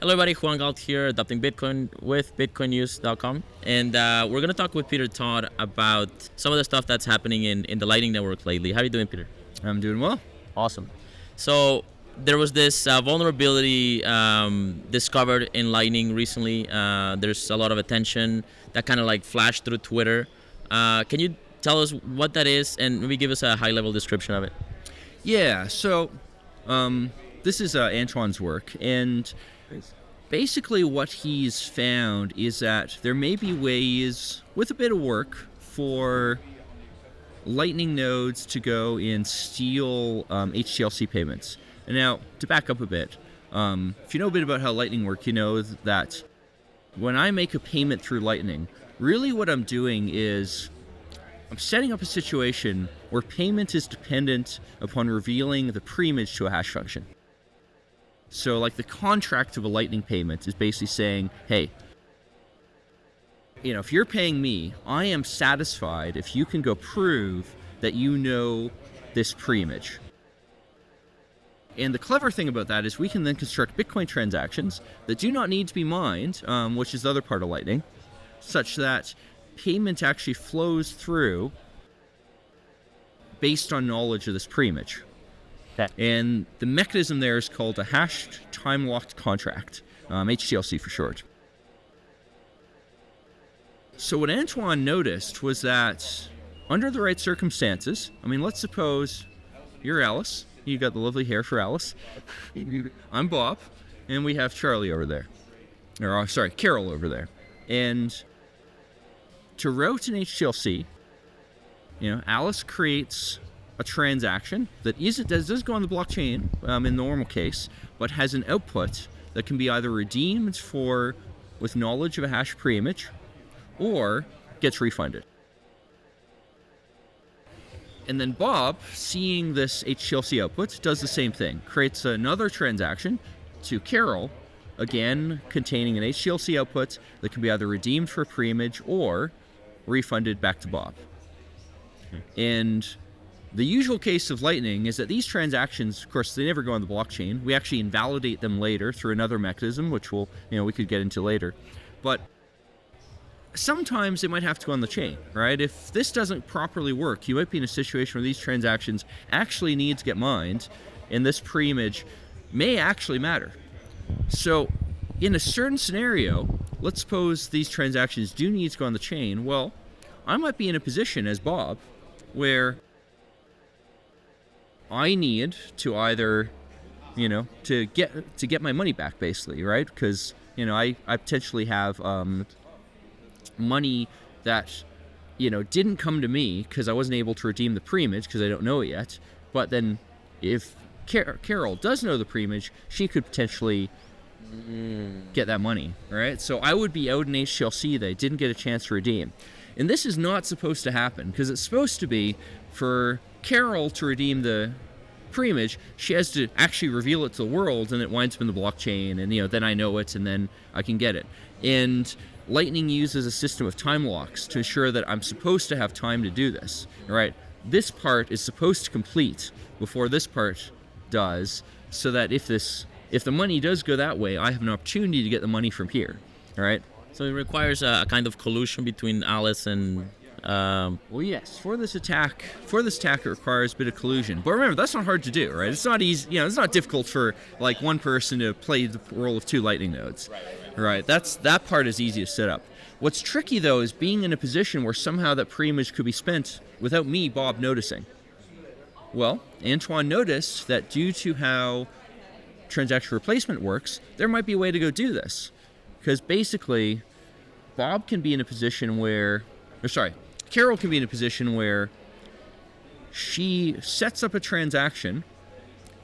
Hello, everybody. Juan Galt here, adopting Bitcoin with BitcoinNews.com. And we're going to talk with Peter Todd about some of the stuff that's happening in the Lightning Network lately. How are you doing, Peter? I'm doing well. Awesome. So there was this vulnerability discovered in Lightning recently. There's a lot of attention that kind of like flashed through Twitter. Can you tell us what that is and maybe give us a high-level description of it? Yeah, so this is Antoine's work, and basically what he's found is that there may be ways, with a bit of work, for Lightning nodes to go and steal HTLC payments. And now, to back up a bit, if you know a bit about how Lightning works, you know that when I make a payment through Lightning, really what I'm doing is I'm setting up a situation where payment is dependent upon revealing the preimage to a hash function. So like the contract of a Lightning payment is basically saying, hey, if you're paying me, I am satisfied if you can go prove that you know this preimage. And the clever thing about that is we can then construct Bitcoin transactions that do not need to be mined, which is the other part of Lightning, such that payment actually flows through based on knowledge of this preimage. Okay. And the mechanism there is called a hashed time-locked contract, HTLC for short. So what Antoine noticed was that under the right circumstances, let's suppose you're Alice. You got the lovely hair for Alice. I'm Bob, and we have Charlie over there. Carol over there. And to route an HTLC, Alice creates a transaction that does go on the blockchain in the normal case, but has an output that can be either redeemed with knowledge of a hash preimage or gets refunded. And then Bob, seeing this HTLC output, does the same thing, creates another transaction to Carol, again containing an HTLC output that can be either redeemed for a preimage or refunded back to Bob. And the usual case of Lightning is that these transactions, of course, they never go on the blockchain. We actually invalidate them later through another mechanism, which we could get into later. But sometimes it might have to go on the chain, right? If this doesn't properly work, you might be in a situation where these transactions actually need to get mined, and this preimage may actually matter. So in a certain scenario, let's suppose these transactions do need to go on the chain. Well, I might be in a position as Bob where I need to either, to get my money back, basically, right? Because, I potentially have money that, didn't come to me because I wasn't able to redeem the preimage because I don't know it yet. But then if Carol does know the preimage, she could potentially get that money, right? So I would be out in HTLC that I didn't get a chance to redeem. And this is not supposed to happen because it's supposed to be for Carol to redeem the preimage, she has to actually reveal it to the world, and it winds up in the blockchain, and then I know it, and then I can get it. And Lightning uses a system of time locks to ensure that I'm supposed to have time to do this. Right? This part is supposed to complete before this part does, so that if the money does go that way, I have an opportunity to get the money from here. All right? So it requires a kind of collusion between Alice and... Well, yes. For this attack, it requires a bit of collusion. But remember, that's not hard to do, right? It's not easy. It's not difficult for one person to play the role of two Lightning nodes, right? That part is easy to set up. What's tricky though is being in a position where somehow that preimage could be spent without me, Bob, noticing. Well, Antoine noticed that due to how transaction replacement works, there might be a way to go do this, because basically, Carol can be in a position where she sets up a transaction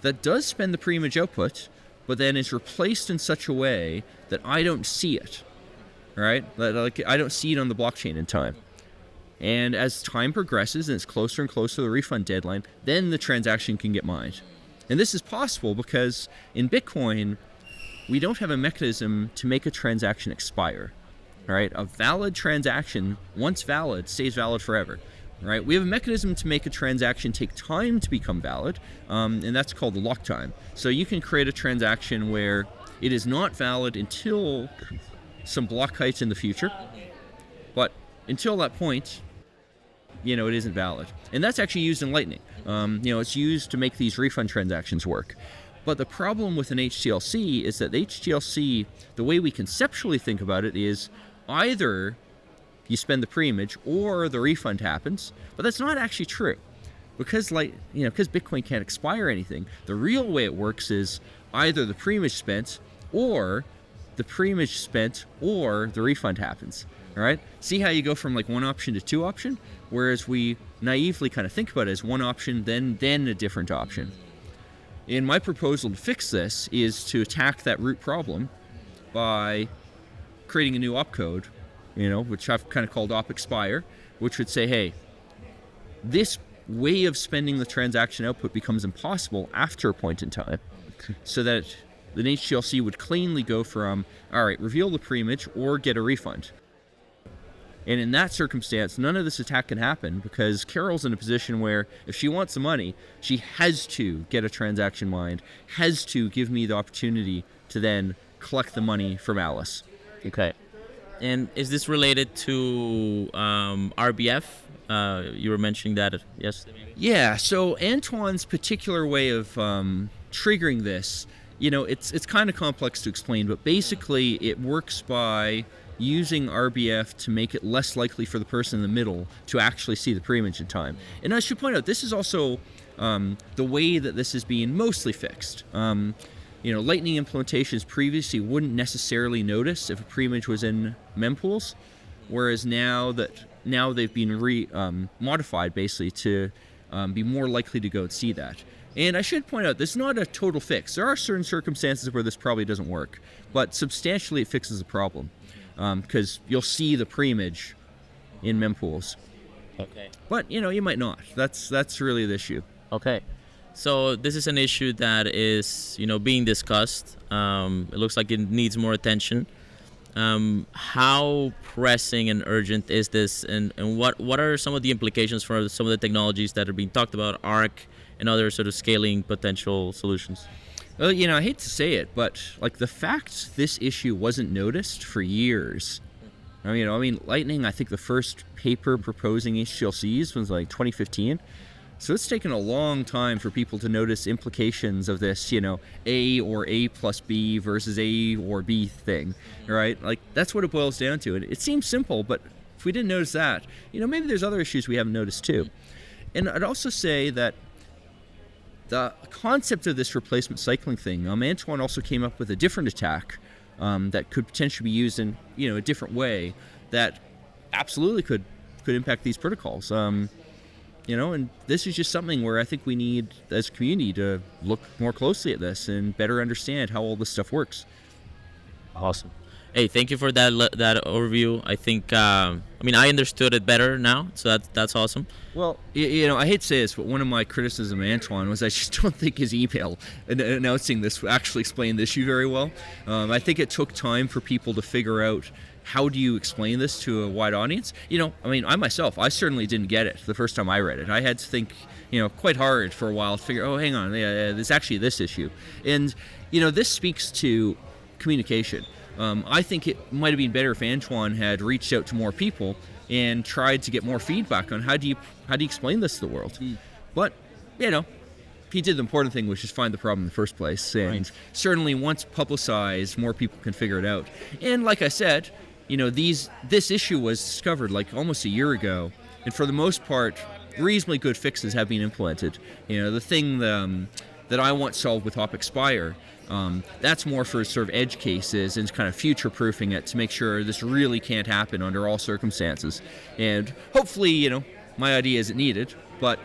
that does spend the preimage output, but then is replaced in such a way that I don't see it, right? I don't see it on the blockchain in time. And as time progresses and it's closer and closer to the refund deadline, then the transaction can get mined. And this is possible because in Bitcoin, we don't have a mechanism to make a transaction expire. Right? A valid transaction, once valid, stays valid forever. Right? We have a mechanism to make a transaction take time to become valid, and that's called the lock time. So you can create a transaction where It is not valid until some block heights in the future, but until that point, it isn't valid. And that's actually used in Lightning. It's used to make these refund transactions work. But the problem with an HTLC is that the HTLC, the way we conceptually think about it is either you spend the pre-image or the refund happens, but that's not actually true. Because Bitcoin can't expire anything, the real way it works is either the pre-image spent or the pre-image spent or the refund happens. All right? See how you go from one option to two option? Whereas we naively kind of think about it as one option, then a different option. And my proposal to fix this is to attack that root problem by creating a new opcode, which I've kind of called op_expire, which would say, hey, this way of spending the transaction output becomes impossible after a point in time, so that the HTLC would cleanly go from, all right, reveal the pre-image or get a refund. And in that circumstance, none of this attack can happen because Carol's in a position where if she wants the money, she has to get a transaction mined, has to give me the opportunity to then collect the money from Alice. Okay. And is this related to RBF? You were mentioning that yesterday. Yeah, so Antoine's particular way of triggering this, it's kind of complex to explain, but basically it works by using RBF to make it less likely for the person in the middle to actually see the pre-image in time. And I should point out, this is also the way that this is being mostly fixed. Lightning implementations previously wouldn't necessarily notice if a pre-image was in mempools, whereas now they've been modified basically to be more likely to go and see that. And I should point out, this is not a total fix. There are certain circumstances where this probably doesn't work, but substantially it fixes the problem. Because you'll see the pre-image in mempools. Okay. But, you might not. That's really the issue. Okay. So this is an issue that is, being discussed. It looks like it needs more attention. How pressing and urgent is this, and what are some of the implications for some of the technologies that are being talked about, ARC and other sort of scaling potential solutions? Well, I hate to say it, but the fact this issue wasn't noticed for years. Lightning, I think the first paper proposing HTLCs was 2015. So it's taken a long time for people to notice implications of this, A or A plus B versus A or B thing, right? That's what it boils down to. And it seems simple, but if we didn't notice that, maybe there's other issues we haven't noticed too. And I'd also say that the concept of this replacement cycling thing, Antoine also came up with a different attack that could potentially be used in a different way that absolutely could impact these protocols. And this is just something where I think we need, as a community, to look more closely at this and better understand how all this stuff works. Awesome. Hey, thank you for that overview. I think I understood it better now, so that's awesome. Well, I hate to say this, but one of my criticism of Antoine was I just don't think his email announcing this actually explained the issue very well. I think it took time for people to figure out how do you explain this to a wide audience. I myself, I certainly didn't get it the first time I read it. I had to think, quite hard for a while to figure, hang on, there's actually this issue. And, this speaks to communication. I think it might have been better if Antoine had reached out to more people and tried to get more feedback on how do you explain this to the world. But he did the important thing, which is find the problem in the first place. And certainly once publicized, more people can figure it out. And like I said, this issue was discovered almost a year ago, and for the most part, reasonably good fixes have been implemented. The thing that I want solved with op_expire, that's more for sort of edge cases and kind of future-proofing it to make sure this really can't happen under all circumstances. And hopefully, my idea isn't needed, but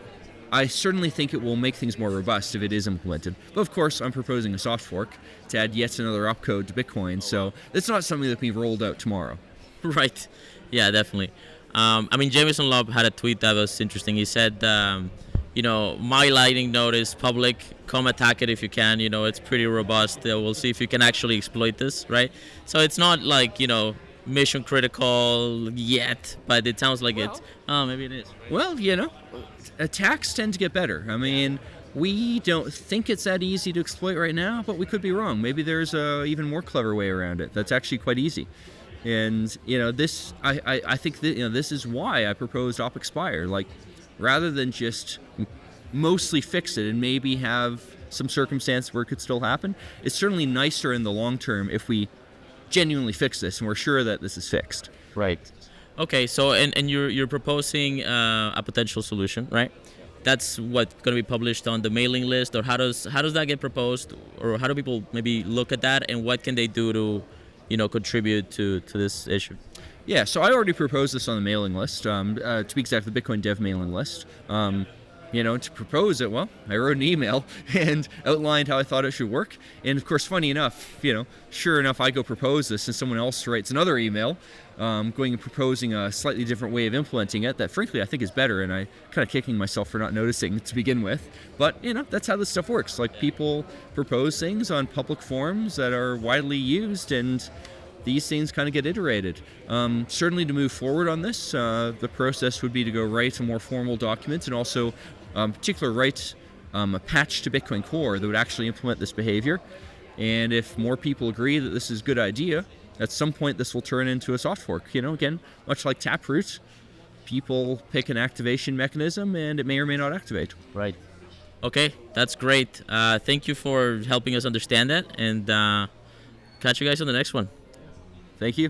I certainly think it will make things more robust if it is implemented. But of course, I'm proposing a soft fork to add yet another opcode to Bitcoin, so it's not something that can be rolled out tomorrow. Right. Yeah, definitely. Jameson Loeb had a tweet that was interesting. He said, my Lightning node is public. Come attack it if you can. It's pretty robust. We'll see if you can actually exploit this, right? So it's not mission critical yet, but it sounds like maybe it is. Well, attacks tend to get better. We don't think it's that easy to exploit right now, but we could be wrong. Maybe there's a even more clever way around it that's actually quite easy. And this, I think that this is why I proposed OpExpire. Like, rather than just mostly fix it and maybe have some circumstance where it could still happen, it's certainly nicer in the long term if we genuinely fix this and we're sure that this is fixed. Right. Okay. So and you're proposing a potential solution, right? That's what going to be published on the mailing list, or how does that get proposed, or how do people maybe look at that, and what can they do to contribute to this issue? Yeah, so I already proposed this on the mailing list. To be exact, the Bitcoin Dev mailing list. To propose it, well, I wrote an email and outlined how I thought it should work. And of course, funny enough, sure enough, I go propose this, and someone else writes another email, going and proposing a slightly different way of implementing it that, frankly, I think is better. And I kind of kicking myself for not noticing to begin with. But that's how this stuff works. Like, people propose things on public forums that are widely used, and these things kind of get iterated. Certainly, to move forward on this, the process would be to go write a more formal document, and also particularly write a patch to Bitcoin Core that would actually implement this behavior. And if more people agree that this is a good idea, at some point this will turn into a soft fork. Again, much like Taproot, people pick an activation mechanism and it may or may not activate. Right. Okay, that's great. Thank you for helping us understand that, and catch you guys on the next one. Thank you.